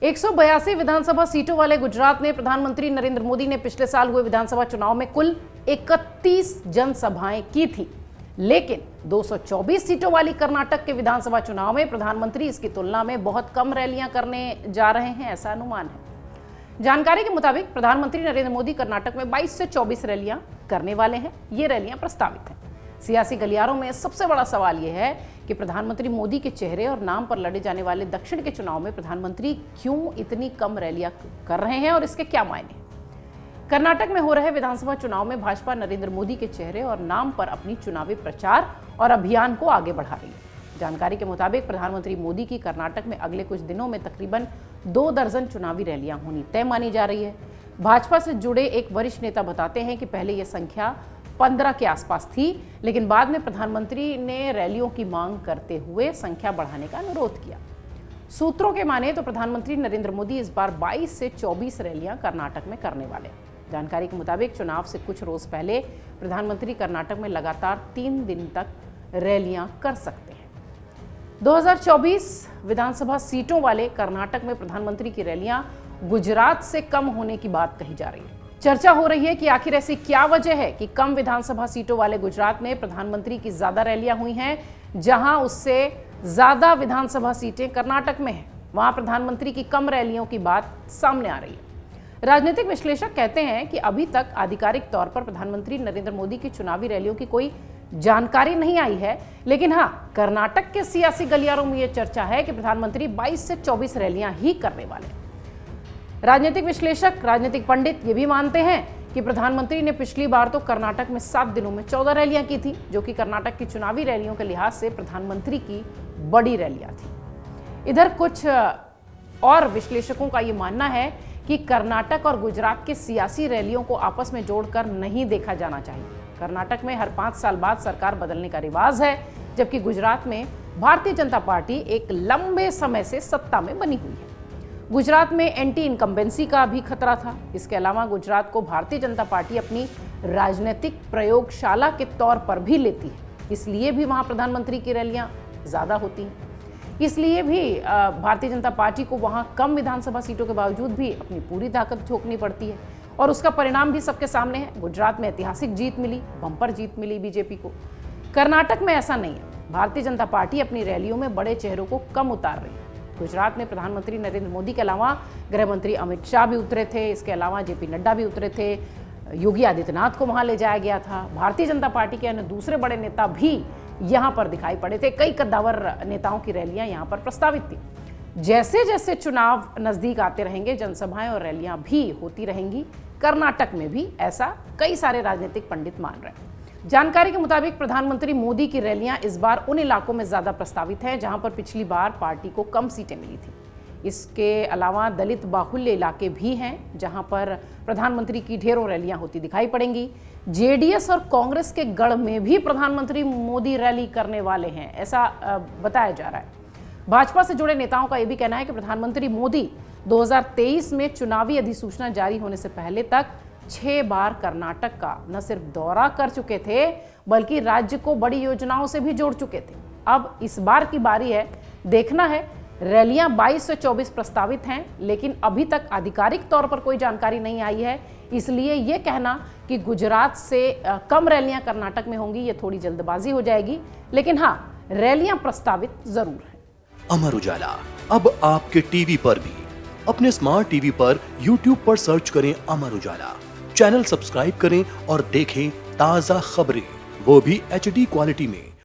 182 विधानसभा सीटों वाले गुजरात में प्रधानमंत्री नरेंद्र मोदी ने पिछले साल हुए विधानसभा चुनाव में कुल 31 जनसभाएं की थी, लेकिन 224 सीटों वाली कर्नाटक के विधानसभा चुनाव में प्रधानमंत्री इसकी तुलना में बहुत कम रैलियां करने जा रहे हैं, ऐसा अनुमान है। जानकारी के मुताबिक प्रधानमंत्री नरेंद्र मोदी कर्नाटक में 22 से 24 रैलियां करने वाले हैं। ये रैलियां प्रस्तावित हैं। सियासी गलियारों में सबसे बड़ा सवाल यह है कि प्रधानमंत्री मोदी के चेहरे और नाम पर लड़े जाने वाले दक्षिण के चुनाव में प्रधानमंत्री क्यों इतनी कम रैलियां कर रहे हैं और इसके क्या मायने हैं। कर्नाटक में हो रहे विधानसभा चुनाव में भाजपा नरेंद्र मोदी के चेहरे और नाम पर अपनी चुनावी प्रचार और अभियान को आगे बढ़ा रही है। जानकारी के मुताबिक प्रधानमंत्री मोदी की कर्नाटक में अगले कुछ दिनों में तकरीबन 2 दर्जन चुनावी रैलियां होनी तय मानी जा रही है। भाजपा से जुड़े एक वरिष्ठ नेता बताते हैं कि पहले यह संख्या 15 के आसपास थी, लेकिन बाद में प्रधानमंत्री ने रैलियों की मांग करते हुए संख्या बढ़ाने का अनुरोध किया। सूत्रों के माने तो प्रधानमंत्री नरेंद्र मोदी इस बार 22 से 24 रैलियां कर्नाटक में करने वाले हैं। जानकारी के मुताबिक चुनाव से कुछ रोज पहले प्रधानमंत्री कर्नाटक में लगातार 3 दिन तक रैलियां कर सकते हैं। 2024 विधानसभा सीटों वाले कर्नाटक में प्रधानमंत्री की रैलियां गुजरात से कम होने की बात कही जा रही है। चर्चा हो रही है कि आखिर ऐसी क्या वजह है कि कम विधानसभा सीटों वाले गुजरात में प्रधानमंत्री की ज्यादा रैलियां हुई हैं, जहां उससे ज्यादा विधानसभा सीटें कर्नाटक में हैं। वहां प्रधानमंत्री की कम रैलियों की बात सामने आ रही है। राजनीतिक विश्लेषक कहते हैं कि अभी तक आधिकारिक तौर पर प्रधानमंत्री नरेंद्र मोदी की चुनावी रैलियों की कोई जानकारी नहीं आई है, लेकिन हाँ, कर्नाटक के सियासी गलियारों में यह चर्चा है कि प्रधानमंत्री 22 से 24 रैलियां ही करने वाले हैं। राजनीतिक विश्लेषक, राजनीतिक पंडित ये भी मानते हैं कि प्रधानमंत्री ने पिछली बार तो कर्नाटक में 7 दिनों में 14 रैलियां की थी, जो कि कर्नाटक की चुनावी रैलियों के लिहाज से प्रधानमंत्री की बड़ी रैलियां थी। इधर कुछ और विश्लेषकों का ये मानना है कि कर्नाटक और गुजरात के सियासी रैलियों को आपस में जोड़कर नहीं देखा जाना चाहिए। कर्नाटक में हर 5 साल बाद सरकार बदलने का रिवाज है, जबकि गुजरात में भारतीय जनता पार्टी एक लंबे समय से सत्ता में बनी हुई है। गुजरात में एंटी इनकम्बेंसी का भी खतरा था। इसके अलावा गुजरात को भारतीय जनता पार्टी अपनी राजनीतिक प्रयोगशाला के तौर पर भी लेती है, इसलिए भी वहां प्रधानमंत्री की रैलियां ज्यादा होती हैं। इसलिए भी भारतीय जनता पार्टी को वहां कम विधानसभा सीटों के बावजूद भी अपनी पूरी ताकत झोंकनी पड़ती है, और उसका परिणाम भी सबके सामने है। गुजरात में ऐतिहासिक जीत मिली, बम्पर जीत मिली बीजेपी को। कर्नाटक में ऐसा नहीं है। भारतीय जनता पार्टी अपनी रैलियों में बड़े चेहरों को कम उतार रही है। गुजरात में प्रधानमंत्री नरेंद्र मोदी के अलावा गृह मंत्री अमित शाह भी उतरे थे। इसके अलावा जेपी नड्डा भी उतरे थे। योगी आदित्यनाथ को वहां ले जाया गया था। भारतीय जनता पार्टी के अन्य दूसरे बड़े नेता भी यहां पर दिखाई पड़े थे। कई कद्दावर नेताओं की रैलियां यहां पर प्रस्तावित थी। जैसे जैसे चुनाव नजदीक आते रहेंगे, जनसभाएं और रैलियां भी होती रहेंगी। कर्नाटक में भी ऐसा कई सारे राजनीतिक पंडित मान रहे हैं। जानकारी के मुताबिक प्रधानमंत्री मोदी की रैलियां इस बार उन इलाकों में ज्यादा प्रस्तावित हैं जहां पर पिछली बार पार्टी को कम सीटें मिली थी। इसके अलावा दलित बाहुल्य इलाके भी हैं जहां पर प्रधानमंत्री की ढेरों रैलियां होती दिखाई पड़ेंगी। जेडीएस और कांग्रेस के गढ़ में भी प्रधानमंत्री मोदी रैली करने वाले हैं, ऐसा बताया जा रहा है। भाजपा से जुड़े नेताओं का यह भी कहना है कि प्रधानमंत्री मोदी 2023 में चुनावी अधिसूचना जारी होने से पहले तक 6 बार कर्नाटक का न सिर्फ दौरा कर चुके थे, बल्कि राज्य को बड़ी योजनाओं से भी जोड़ चुके थे। अब इस बार की बारी है, देखना है। रैलियां 22 से 24 प्रस्तावित हैं, लेकिन अभी तक आधिकारिक तौर पर कोई जानकारी नहीं आई है। इसलिए ये कहना कि गुजरात से कम रैलियां कर्नाटक में होंगी, ये थोड़ी जल्दबाजी हो जाएगी। लेकिन हाँ, रैलियां प्रस्तावित जरूर हैं। अमर उजाला अब आपके टीवी पर भी। अपने स्मार्ट टीवी पर YouTube पर सर्च करें अमर उजाला, चैनल सब्सक्राइब करें और देखें ताजा खबरें, वो भी HD क्वालिटी में।